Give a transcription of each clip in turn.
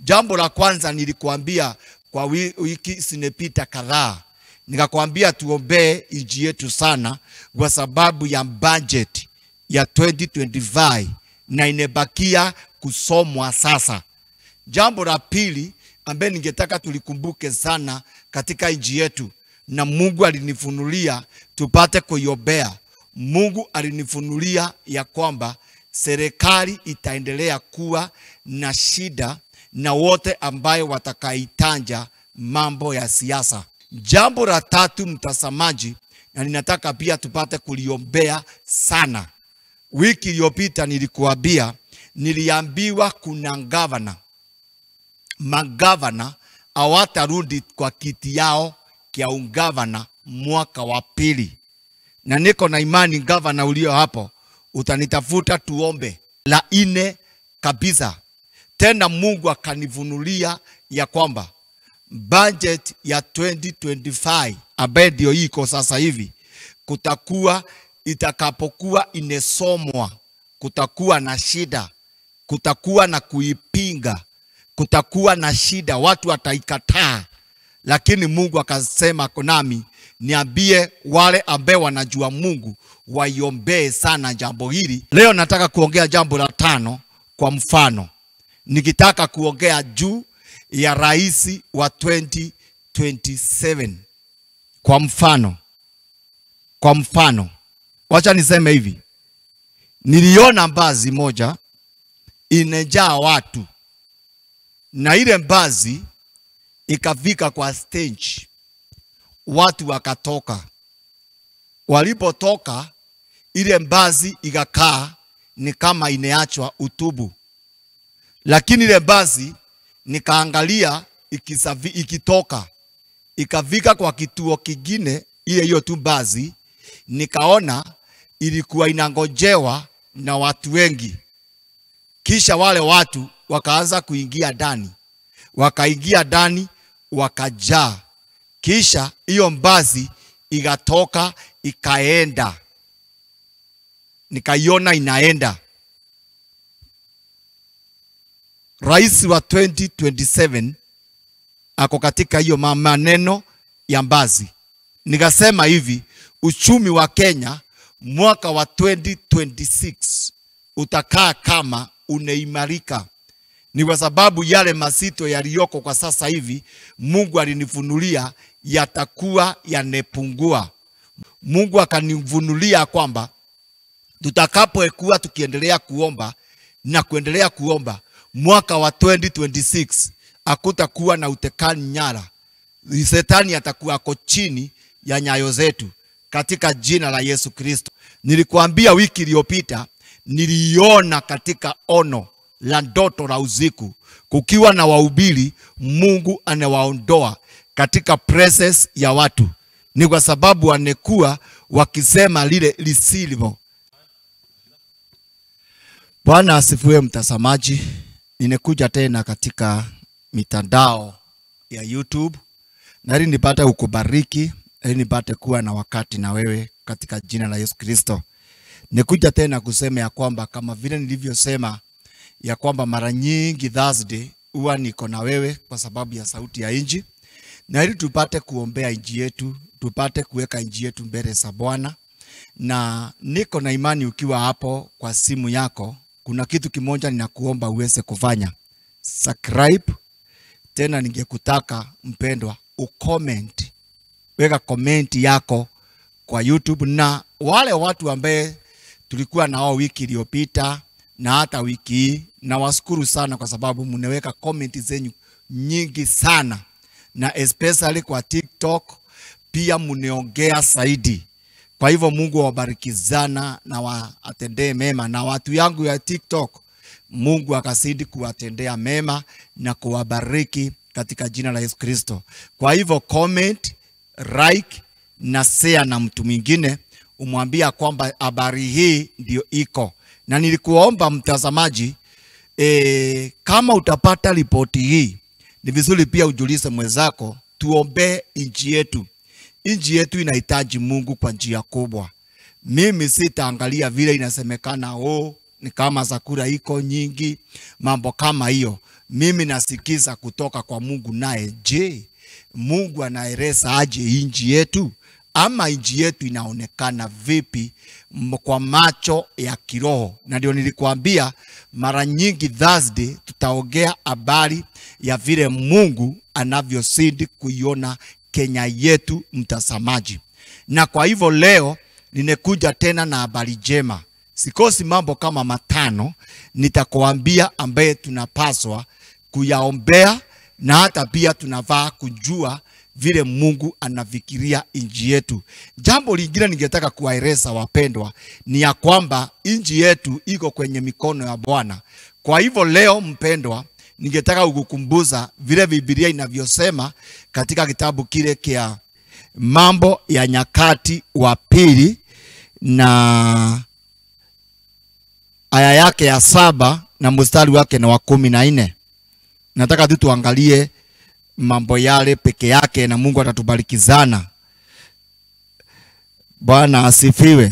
Jambo la kwanza nilikuambia kwa wiki sinepita kadhaa. Nikakwambia tuombee nchi yetu sana kwa sababu ya budget ya 2025 na inebakia kusomwa sasa. Jambo la pili ambaye ningetaka tulikumbuke sana katika nchi yetu, na Mungu alinifunulia tupate kuiombea. Mungu alinifunulia ya kwamba serikali itaendelea kuwa na shida na wote ambayo watakaitanja mambo ya siasa. Jambo la tatu mtazamaji, na ninataka pia tupate kuliombea sana. Wiki iliyopita niliambiwa kuna magavana hawatarudi kwa kiti yao kia ungavana mwaka wa pili. Na niko na imani gavana ulio hapo utanitafuta tuombe. La nne kabisa, tena Mungu akanifunulia ya kwamba budget ya 2025 ambayo ndio iko sasa hivi, kutakuwa itakapokuwa inesomwa, kutakuwa na shida, kutakuwa na kuipinga, kutakuwa na shida, watu wataikataa. Lakini Mungu akasema konami niambie wale ambao wanajua Mungu waiombee sana jambo hili. Leo nataka kuongea jambo la tano kwa mfano. Nikitaka kuongea juu ya rais wa 2027 kwa mfano. Wacha niseme hivi. Niliona mbazi moja inejaa watu, na ile mbazi ikafika kwa stage, watu wakatoka. Walipotoka, ile mbazi ikakaa ni kama ineachwa utubu. Lakini ile mbazi nikaangalia ikitoka, ikafika kwa kituo kingine, ile hiyo tu mbazi, nikaona ilikuwa inangojewa na watu wengi. Kisha wale watu wakaanza kuingia ndani. Wakaingia ndani, wakajaa. Kisha hiyo mbazi ikatoka ikaenda. Nikaiona inaenda. Rais wa 2027 ako katika hiyo maneno ya mbazi. Nikasema hivi, uchumi wa Kenya mwaka wa 2026 utakaa kama uneimarika. Ni kwa sababu yale mazito yaliyoko kwa sasa hivi Mungu alinifunulia yatakuwa yanepungua. Mungu akanifunulia kwamba tutakapokuwa tukiendelea kuomba na kuendelea kuomba, mwaka wa 2026 hakutakuwa na utekani nyara. Shetani atakuwa ako chini ya nyayo zetu katika jina la Yesu Kristo. Nilikuambia wiki iliyopita niliona katika ono la ndoto la usiku kukiwa na wahubiri Mungu anawaondoa katika presence ya watu. Ni kwa sababu wanekuwa wakisema lile lisilivyo. Bwana asifiwe mtazamaji. Nimekuja tena katika mitandao ya YouTube na ili nipate ukubariki, ili nipate kuwa na wakati na wewe katika jina la Yesu Kristo. Nikuja tena kusema ya kwamba kama vile nilivyosema ya kwamba mara nyingi Thursday huwa niko na wewe kwa sababu ya sauti ya inji, na ili tupate kuombea inji yetu, tupate kuweka inji yetu mbele za Bwana. Na niko na imani ukiwa hapo kwa simu yako, kuna kitu kimoja ninakuomba uweze kufanya. Subscribe. Tena ningekutaka mpendwa ucomment. Weka comment yako kwa YouTube, na wale watu ambaye tulikuwa nao wiki iliyopita na hata wiki hii, na washukuru sana kwa sababu mnaweka comment zenyu nyingi sana, na especially kwa TikTok pia mneongea zaidi. Kwa hivyo Mungu awabariki sana na waatendee mema, na watu yangu ya TikTok Mungu akazidi kuwatendea mema na kuwabariki katika jina la Yesu Kristo. Kwa hivyo comment, like na share na mtu mwingine, umwambia kwamba habari hii ndio iko. Na nilikuomba mtazamaji, kama utapata ripoti hii, ni vizuri pia ujulishe mwenzako, tuombe nchi yetu. Nchi yetu inahitaji Mungu kwa njia kubwa. Mimi sitaangalia vile inasemekana ni kama zakura iko nyingi, mambo kama hiyo. mimi nasikiza kutoka kwa Mungu, naye je, Mungu anaeleza aje inji yetu? Ama inji yetu inaonekana vipi kwa macho ya kiroho? Na ndio nilikuambia mara nyingi Thursday tutaongea habari ya vile Mungu anavyozidi kuiona Kenya yetu, mtazamaji. Na kwa hivyo leo nimekuja tena na habari njema. Sikosi mambo kama matano nitakuambia ambaye tunapaswa kuyaombea, na hata pia tunafaa kujua vile Mungu anafikiria inji yetu. Jambo lingine ningetaka kuwaeleza wapendwa ni ya kwamba inji yetu iko kwenye mikono ya Bwana. Kwa hivyo leo mpendwa, ningetaka kukukumbuza vile Biblia inavyosema katika kitabu kile kia Mambo ya Nyakati wa Pili na aya yake ya 7 na mstari wake na wa 14. Nataka tu tuangalie mambo yale peke yake na Mungu atatubarikizana. Bwana asifiwe.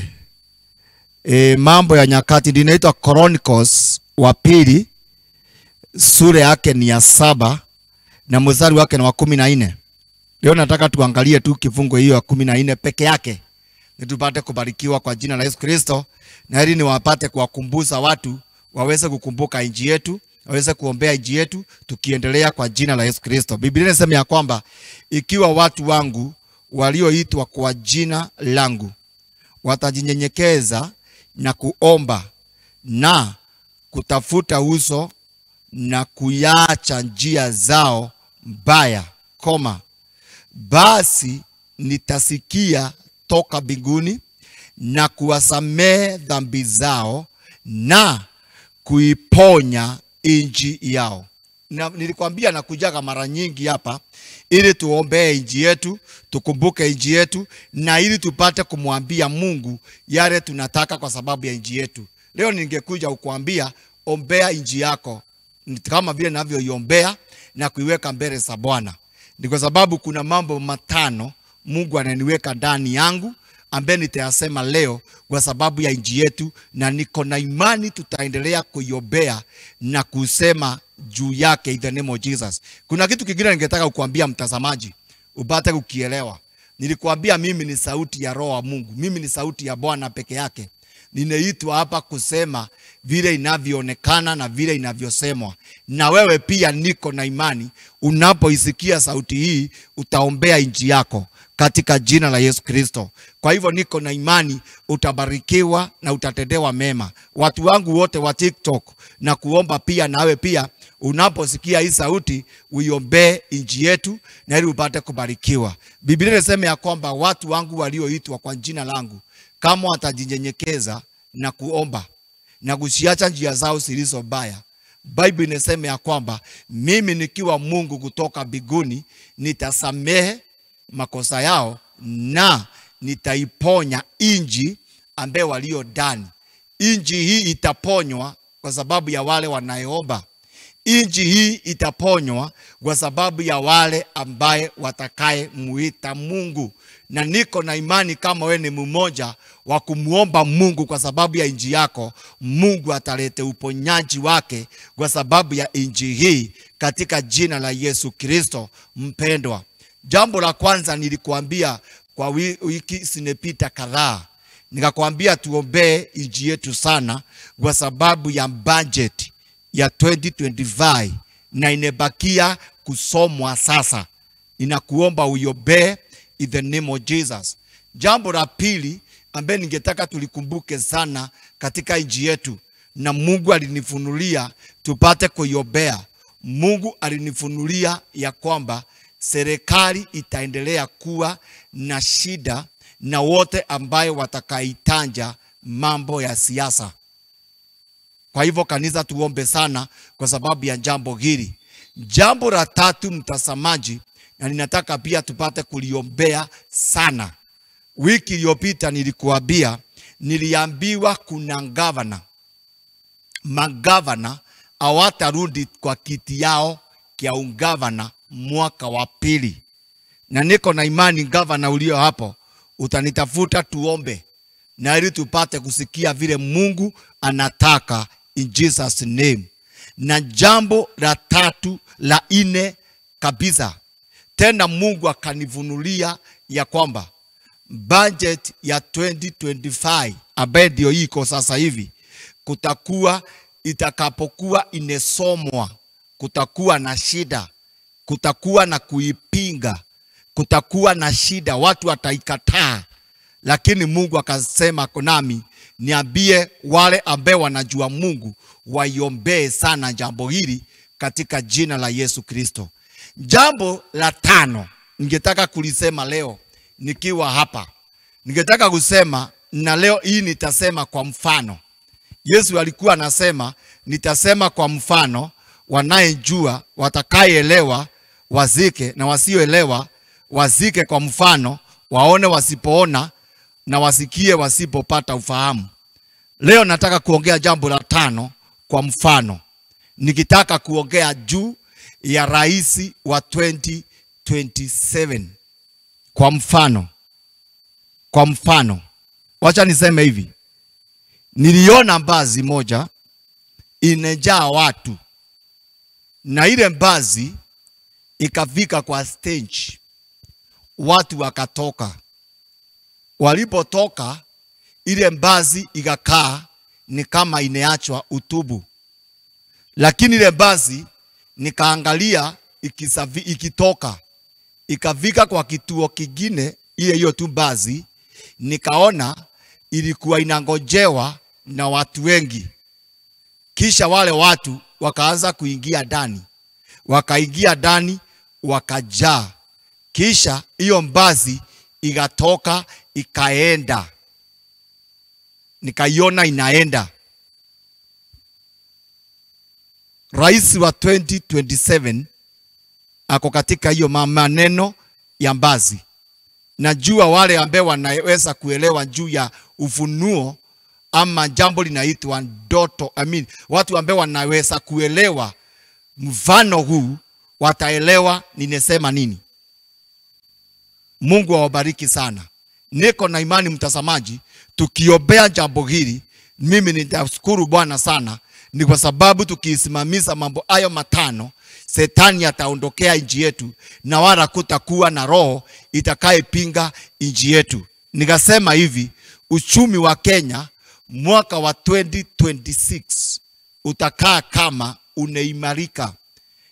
Mambo ya Nyakati inaitwa Chronicles wa Pili, sura yake ni ya 7 na mstari wake na wa 14. Leo nataka tuangalie tu kifungo hiyo ya 14 peke yake, nitupate kubarikiwa kwa jina la Yesu Kristo, na ili niwapate kuwakumbuza watu waweze kukumbuka inji yetu, waweze kuombea inji yetu tukiendelea kwa jina la Yesu Kristo. Biblia inasema ya kwamba ikiwa watu wangu walioitwa kwa jina langu watajinyenyekeza na kuomba na kutafuta uso na kuyacha njia zao mbaya, basi nitasikia toka mbinguni na kuwasamehe dhambi zao na kuiponya inji yao. Na nilikwambia nakujaga mara nyingi hapa ili tuombee inji yetu, tukumbuke inji yetu, na ili tupate kumwambia Mungu yale tunataka kwa sababu ya inji yetu. Leo ningekuja kukuambia ombea inji yako kama vile ninavyoiombea na kuiweka mbele za Bwana. Ni kwa sababu kuna mambo matano Mungu ananiweka ndani yangu ambaye nitayasema leo kwa sababu ya inji yetu, na niko na imani tutaendelea kuiombea na kusema juu yake in the name of Jesus. Kuna kitu kingine ningetaka kukuambia mtazamaji, upate kukielewa. Nilikuambia mimi ni sauti ya Roho wa Mungu. Mimi ni sauti ya Bwana peke yake. Ninaitwa hapa kusema vile inavyoonekana na vile inavyosemwa. Na wewe pia niko na imani unapoisikia sauti hii utaombea inji yako katika jina la Yesu Kristo. Kwa hivyo niko na imani utabarikiwa na utatendewa mema. Watu wangu wote wa TikTok na kuomba pia nawe pia unaposikia hii sauti uiombee inji yetu na ili upate kubarikiwa. Biblia inasema ya kwamba watu wangu walioitwa kwa jina langu kama watajinyenyekeza na kuomba na kusiacha njia zao zilizo mbaya, Bible inasema ya kwamba mimi nikiwa Mungu kutoka mbinguni nitasamehe makosa yao na nitaiponya inji ambaye walio ndani. Inji hii itaponywa kwa sababu ya wale wanayeomba. Inji hii itaponywa kwa sababu ya wale ambaye watakaye muita Mungu. Na niko na imani kama wewe ni mmoja wa kumuomba Mungu kwa sababu ya inji yako, Mungu atalete uponyaji wake kwa sababu ya inji hii katika jina la Yesu Kristo. Mpendwa, jambo la kwanza nilikuambia kwa wiki sinepita kadhaa, nikakwambia tuombee inji yetu sana kwa sababu ya budget ya 2025 na inebakia kusomwa sasa. Ninakuomba uiombee in the name of Jesus. Jambo la pili ambaye ningetaka tulikumbuke sana katika inji yetu, na Mungu alinifunulia tupate kuiombea. Mungu alinifunulia ya kwamba serikali itaendelea kuwa na shida na wote ambaye watakaitanja mambo ya siasa. Kwa hivyo kanisa tuombe sana kwa sababu ya jambo hili. Jambo la tatu mtazamaji, na ninataka pia tupate kuliombea sana. Wiki iliyopita nilikuambia, niliambiwa kuna magavana hawatarudi kwa kiti yao kia ungavana mwaka wa pili. Na niko na imani gavana ulio hapo utanitafuta tuombe na ili tupate kusikia vile Mungu anataka in Jesus name. Na jambo la tatu la ine kabisa, tena Mungu akanivunulia ya kwamba budget ya 2025 ambayo ndio iko sasa hivi, kutakuwa itakapokuwa inesomwa, kutakuwa na shida, kutakuwa na kuipinga, kutakuwa na shida, watu wataikataa. Lakini Mungu akasema nami niambie wale ambao wanajua Mungu waiombee sana jambo hili katika jina la Yesu Kristo. Jambo la tano ningetaka kulisema leo nikiwa hapa. Ningetaka kusema, na leo hii nitasema kwa mfano. Yesu alikuwa anasema nitasema kwa mfano, wanayejua watakayeelewa wazike, na wasioelewa wazike kwa mfano, waone wasipoona, na wasikie wasipopata ufahamu. Leo nataka kuongea jambo la tano kwa mfano. Nikitaka kuongea juu ya rais wa 2027 kwa mfano. Kwa mfano, wacha niseme hivi. Niliona mbazi moja inejaa watu, na ile mbazi ikafika kwa stage, watu wakatoka. Walipotoka, ile mbazi ikakaa ni kama ineachwa utubu. Lakini ile mbazi nikaangalia ikitoka, ikafika kwa kituo kingine, ile hiyo tu mbazi, nikaona ilikuwa inangojewa na watu wengi. Kisha wale watu wakaanza kuingia ndani, wakaingia ndani, wakajaa. Kisha hiyo mbazi ikatoka ikaenda, nikaiona inaenda. Rais wa 2027 ako katika hiyo maneno ya mbazi. Najua wale ambao wanaweza kuelewa juu ya ufunuo ama jambo linaitwa ndoto, watu ambao wanaweza kuelewa mfano huu wataelewa ninasema nini. Mungu awabariki sana. Niko na imani mtazamaji, tukiombea jambo hili, mimi nitashukuru Bwana sana. Ni kwa sababu tukisimamisha mambo hayo matano, Shetani ataondokea nchi yetu, na wala kutakuwa na roho itakayepinga nchi yetu. Nikasema hivi, uchumi wa Kenya mwaka wa 2026 utakaa kama uneimarika.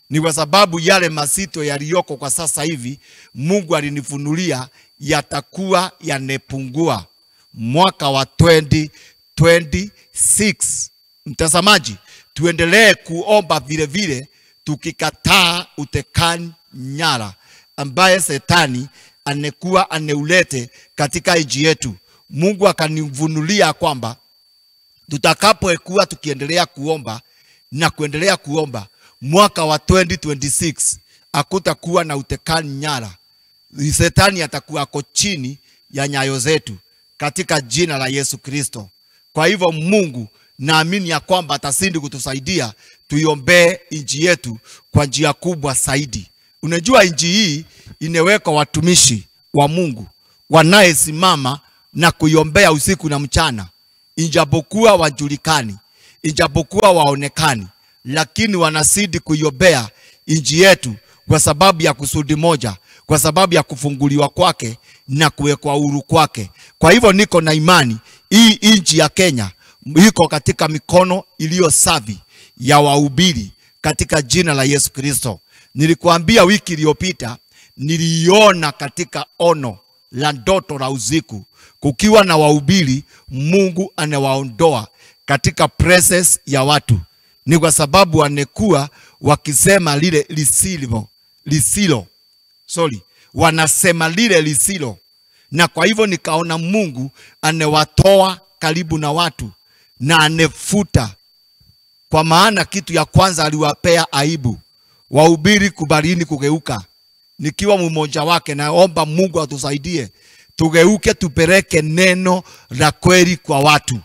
Ni kwa sababu yale mazito yaliyoko kwa sasa hivi Mungu alinifunulia yatakuwa yanepungua mwaka wa 2026. Mtazamaji, tuendelee kuomba vile vile, tukikataa utekani nyara ambaye Shetani anekuwa aneulete katika nchi yetu. Mungu akanivunulia kwamba tutakapokuwa tukiendelea kuomba na kuendelea kuomba, mwaka wa 2026 hakutakuwa na utekani nyara. Shetani atakuwa ako chini ya nyayo zetu katika jina la Yesu Kristo. Kwa hivyo Mungu naamini ya kwamba atasindi kutusaidia tuiombee nchi yetu kwa njia kubwa zaidi. Unajua nchi hii inaweka watumishi wa Mungu wanayesimama na kuiombea usiku na mchana, ijapokuwa wajulikani, ijapokuwa waonekani, lakini wanazidi kuiombea nchi yetu kwa sababu ya kusudi moja, kwa sababu ya kufunguliwa kwake na kuwekwa huru kwake. Kwa hivyo niko na imani hii nchi ya Kenya iko katika mikono iliyo safi ya wahubiri katika jina la Yesu Kristo. Nilikuambia wiki iliyopita, niliona katika ono la ndoto la usiku kukiwa na wahubiri Mungu anawaondoa katika presence ya watu. Ni kwa sababu wanekuwa wakisema lile lisilo. Wanasema lile lisilo. Na kwa hivyo nikaona Mungu anewatoa karibu na watu na anefuta. Kwa maana kitu ya kwanza aliwapea aibu. Wahubiri kubalini kugeuka. Nikiwa mmoja wake, naomba Mungu atusaidie tugeuke, tupeleke neno la kweli kwa watu.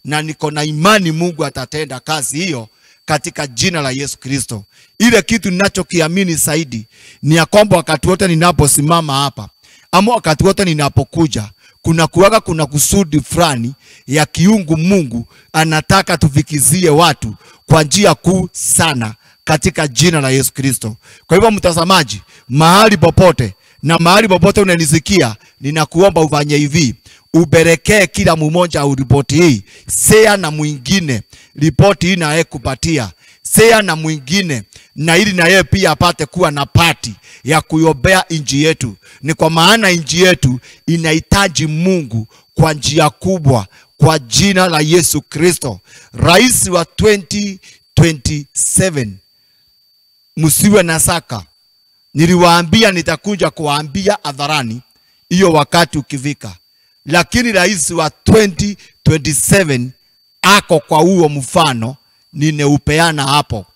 Na niko na imani Mungu atatenda kazi hiyo katika jina la Yesu Kristo. Ile kitu ninachokiamini zaidi ni ya kwamba wakati wote ninaposimama hapa, ama wakati wote ninapokuja kuna kusudi fulani ya kiungu Mungu anataka tufikizie watu kwa njia kuu sana katika jina la Yesu Kristo. Kwa hivyo mtazamaji, mahali popote unanisikia, ninakuomba ufanye hivi. Uberekee kila mmoja ripoti hii. Share na mwingine ripoti hii na yeye kupatia. Share na mwingine na ili na yeye pia apate kuwa na pati ya kuiombea nchi yetu. Ni kwa maana nchi yetu inahitaji Mungu kwa njia kubwa kwa jina la Yesu Kristo. Rais wa 2027, msiwe na saka. Niliwaambia nitakuja kuwaambia hadharani hiyo wakati ukifika. Lakini rais wa 2027 ako kwa huo mfano nineupeana hapo.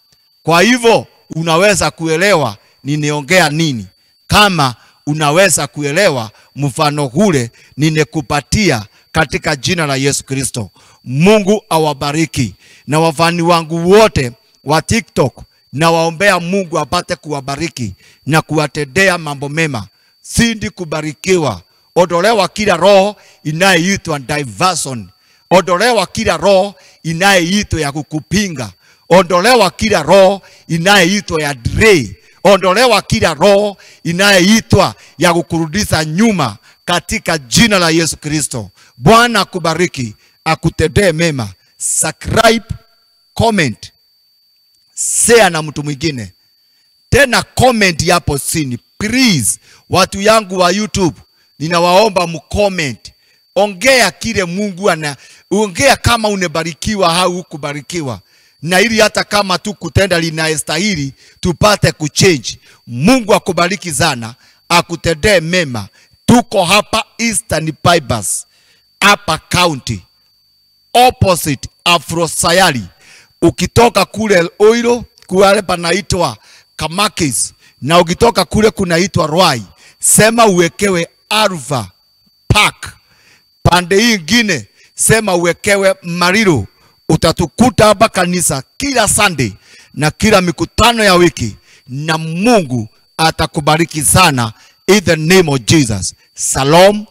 Kwa hivyo unaweza kuelewa nineongea nini. Kama unaweza kuelewa mfano ule ninekupatia katika jina la Yesu Kristo. Mungu awabariki. Na wafani wangu wote wa TikTok, na waombea Mungu apate kuwabariki na kuwatendea mambo mema. Sindi kubarikiwa. Ondolewa kila roho inayoitwa diversion. Ondolewa kila roho inayoitwa ya kukupinga. Ondolewa kila roho inayoitwa ya delay. Ondolewa kila roho inayoitwa ya kukurudisha nyuma katika jina la Yesu Kristo. Bwana akubariki, akutendee mema. Subscribe, comment, share na mtu mwingine. Tena comment hapo chini. Please, watu yangu wa YouTube, ninawaomba mcomment. Ongea kile Mungu ongea kama unebarikiwa au hukubarikiwa. Na ili hata kama tu kutenda linastahili tupate kuchange. Mungu akubariki sana, akutendee mema. Tuko hapa Eastern Bypass, hapa county, opposite Afro Sayari. Ukitoka kule Oiro, kule panaitwa Kamakis, na ukitoka kule kunaitwa Rwai, sema uwekewe Alpha Park. Pande hii ingine sema uwekewe Mariro. Utatukuta hapa kanisa kila Sunday na kila mikutano ya wiki, na Mungu atakubariki sana in the name of Jesus. Shalom.